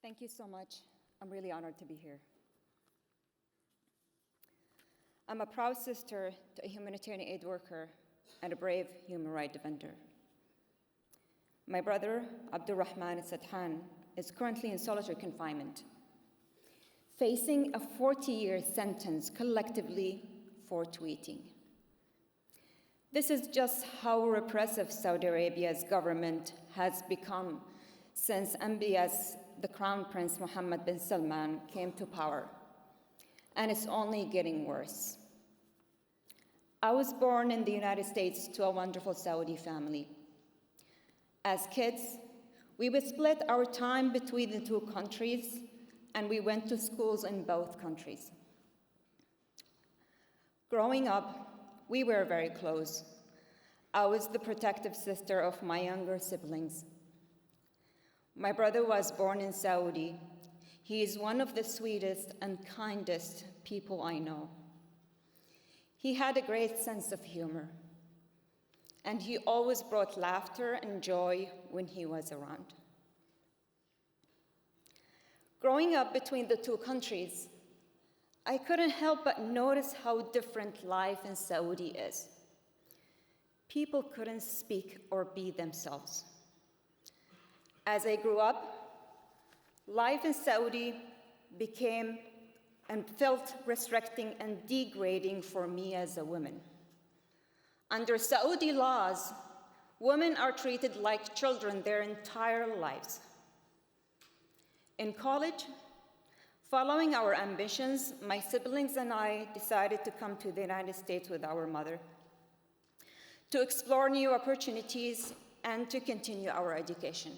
Thank you so much. I'm really honored to be here. I'm a proud sister to a humanitarian aid worker and a brave human rights defender. My brother, Abdulrahman Al-Sadhan, is currently in solitary confinement, facing a 40-year sentence collectively for tweeting. This is just how repressive Saudi Arabia's government has become since MBS, the Crown Prince Mohammed bin Salman, came to power, and it's only getting worse. I was born in the United States to a wonderful Saudi family. As kids, we would split our time between the two countries, and we went to schools in both countries. Growing up, we were very close. I was the protective sister of my younger siblings. My brother was born in Saudi. He is one of the sweetest and kindest people I know. He had a great sense of humor, and he always brought laughter and joy when he was around. Growing up between the two countries, I couldn't help but notice how different life in Saudi is. People couldn't speak or be themselves. As I grew up, life in Saudi became and felt restricting and degrading for me as a woman. Under Saudi laws, women are treated like children their entire lives. In college, following our ambitions, my siblings and I decided to come to the United States with our mother to explore new opportunities and to continue our education.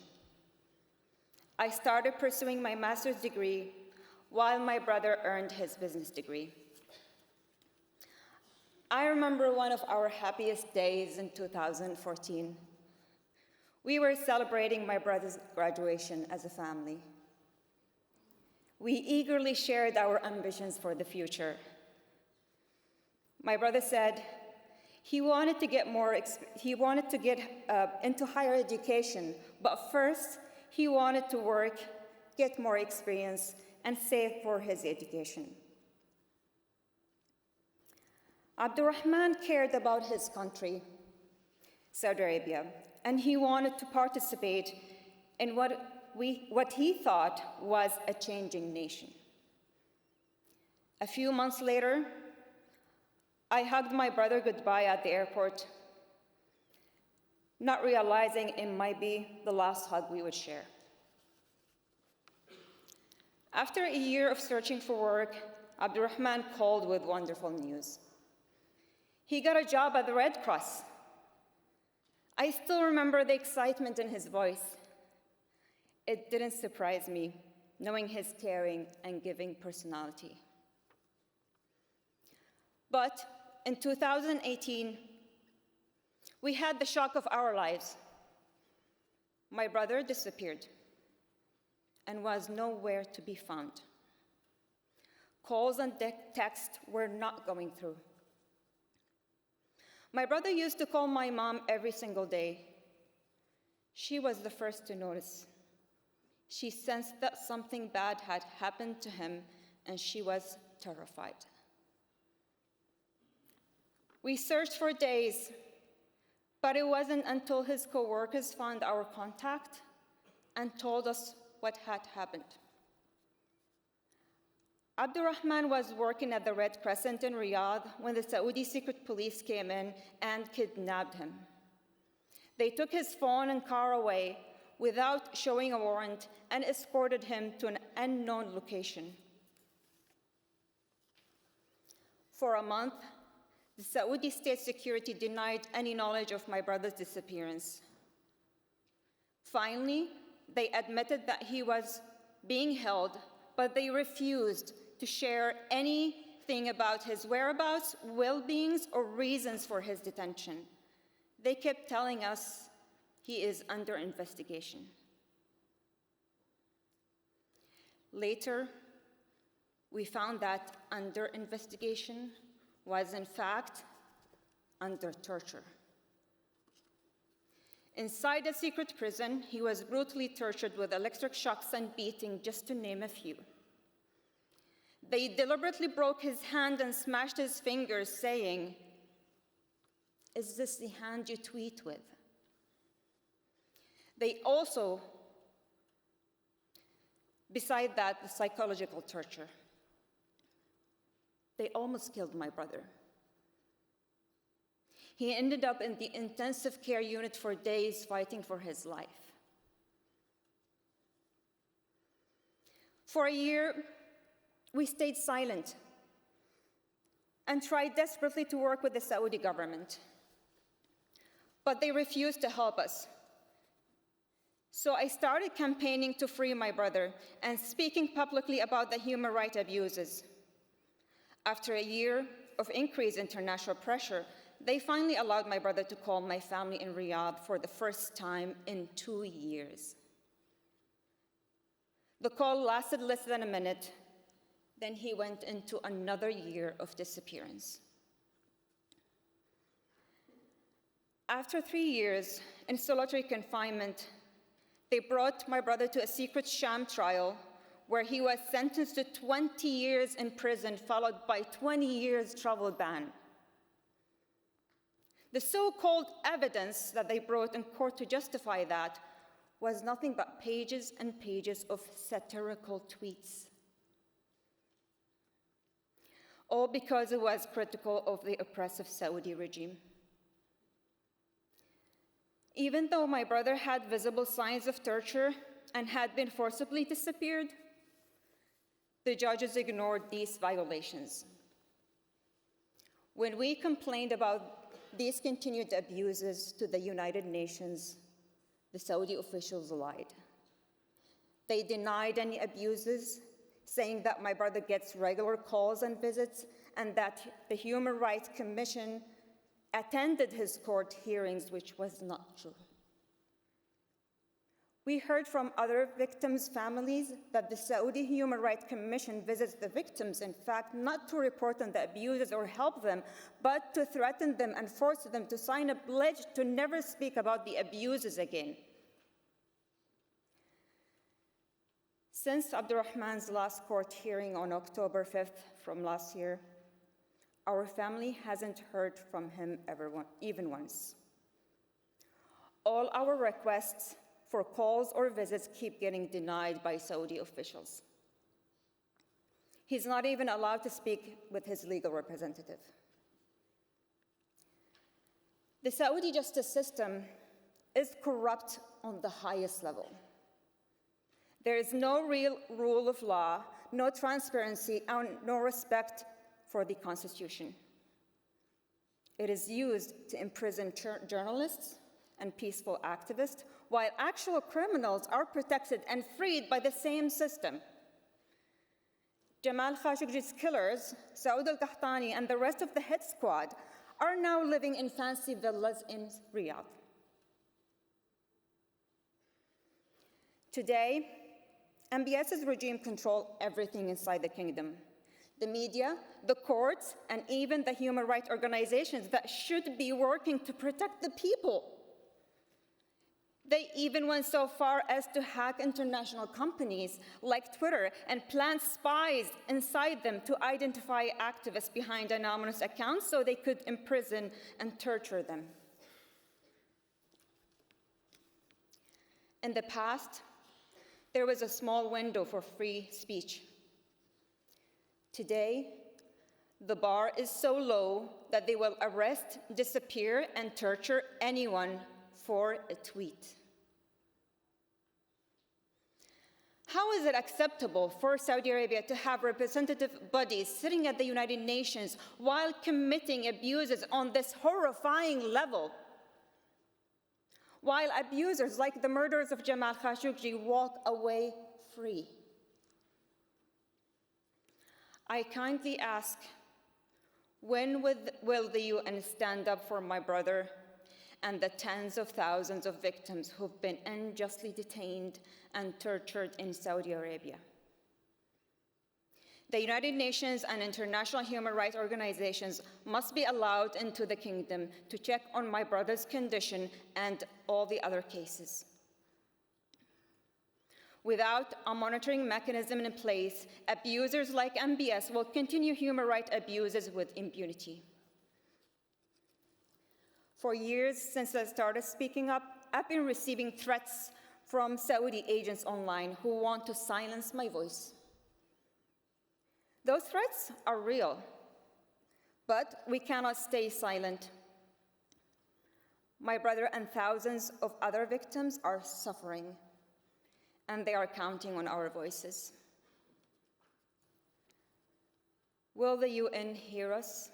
I started pursuing my master's degree while my brother earned his business degree. I remember one of our happiest days in 2014. We were celebrating my brother's graduation as a family. We eagerly shared our ambitions for the future. My brother said he wanted to get into higher education, but first he wanted to work, get more experience, and save for his education. Abdulrahman cared about his country, Saudi Arabia, and he wanted to participate in what he thought was a changing nation. A few months later, I hugged my brother goodbye at the airport, not realizing it might be the last hug we would share. After a year of searching for work, Abdulrahman called with wonderful news. He got a job at the Red Cross. I still remember the excitement in his voice. It didn't surprise me, knowing his caring and giving personality. But in 2018, we had the shock of our lives. My brother disappeared and was nowhere to be found. Calls and texts were not going through. My brother used to call my mom every single day. She was the first to notice. She sensed that something bad had happened to him, and she was terrified. We searched for days, but it wasn't until his coworkers found our contact and told us what had happened. Abdulrahman was working at the Red Crescent in Riyadh when the Saudi secret police came in and kidnapped him. They took his phone and car away without showing a warrant and escorted him to an unknown location. For a month, the Saudi state security denied any knowledge of my brother's disappearance. Finally, they admitted that he was being held, but they refused to share anything about his whereabouts, well-beings, or reasons for his detention. They kept telling us he is under investigation. Later, we found that under investigation was in fact under torture. Inside a secret prison, he was brutally tortured with electric shocks and beating, just to name a few. They deliberately broke his hand and smashed his fingers, saying, "Is this the hand you tweet with?" They also, beside that, the psychological torture. They almost killed my brother. He ended up in the intensive care unit for days, fighting for his life. For a year, we stayed silent and tried desperately to work with the Saudi government, but they refused to help us. So I started campaigning to free my brother and speaking publicly about the human rights abuses. After a year of increased international pressure, they finally allowed my brother to call my family in Riyadh for the first time in 2 years. The call lasted less than a minute, then he went into another year of disappearance. After 3 years in solitary confinement, they brought my brother to a secret sham trial where he was sentenced to 20 years in prison, followed by 20 years travel ban. The so-called evidence that they brought in court to justify that was nothing but pages and pages of satirical tweets, all because it was critical of the oppressive Saudi regime. Even though my brother had visible signs of torture and had been forcibly disappeared, the judges ignored these violations. When we complained about these continued abuses to the United Nations, the Saudi officials lied. They denied any abuses, saying that my brother gets regular calls and visits and that the Human Rights Commission attended his court hearings, which was not true. We heard from other victims' families that the Saudi Human Rights Commission visits the victims, in fact, not to report on the abuses or help them, but to threaten them and force them to sign a pledge to never speak about the abuses again. Since Abdulrahman's last court hearing on October 5th from last year, our family hasn't heard from him even once. All our requests for calls or visits keep getting denied by Saudi officials. He's not even allowed to speak with his legal representative. The Saudi justice system is corrupt on the highest level. There is no real rule of law, no transparency, and no respect for the Constitution. It is used to imprison journalists and peaceful activists, while actual criminals are protected and freed by the same system. Jamal Khashoggi's killers, Saud al-Qahtani, and the rest of the hit squad are now living in fancy villas in Riyadh. Today, MBS's regime control everything inside the kingdom. The media, the courts, and even the human rights organizations that should be working to protect the people. They even went so far as to hack international companies like Twitter and plant spies inside them to identify activists behind anonymous accounts so they could imprison and torture them. In the past, there was a small window for free speech. Today, the bar is so low that they will arrest, disappear, and torture anyone for a tweet. How is it acceptable for Saudi Arabia to have representative bodies sitting at the United Nations while committing abuses on this horrifying level, while abusers like the murderers of Jamal Khashoggi walk away free? I kindly ask, when will the UN stand up for my brother and the tens of thousands of victims who've been unjustly detained and tortured in Saudi Arabia? The United Nations and international human rights organizations must be allowed into the kingdom to check on my brother's condition and all the other cases. Without a monitoring mechanism in place, abusers like MBS will continue human rights abuses with impunity. For years since I started speaking up, I've been receiving threats from Saudi agents online who want to silence my voice. Those threats are real, but we cannot stay silent. My brother and thousands of other victims are suffering, and they are counting on our voices. Will the UN hear us?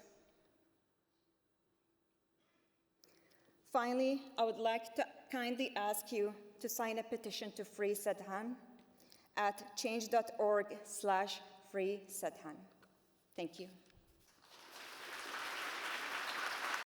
Finally, I would like to kindly ask you to sign a petition to free Sadhan at change.org/freesadhan. Thank you.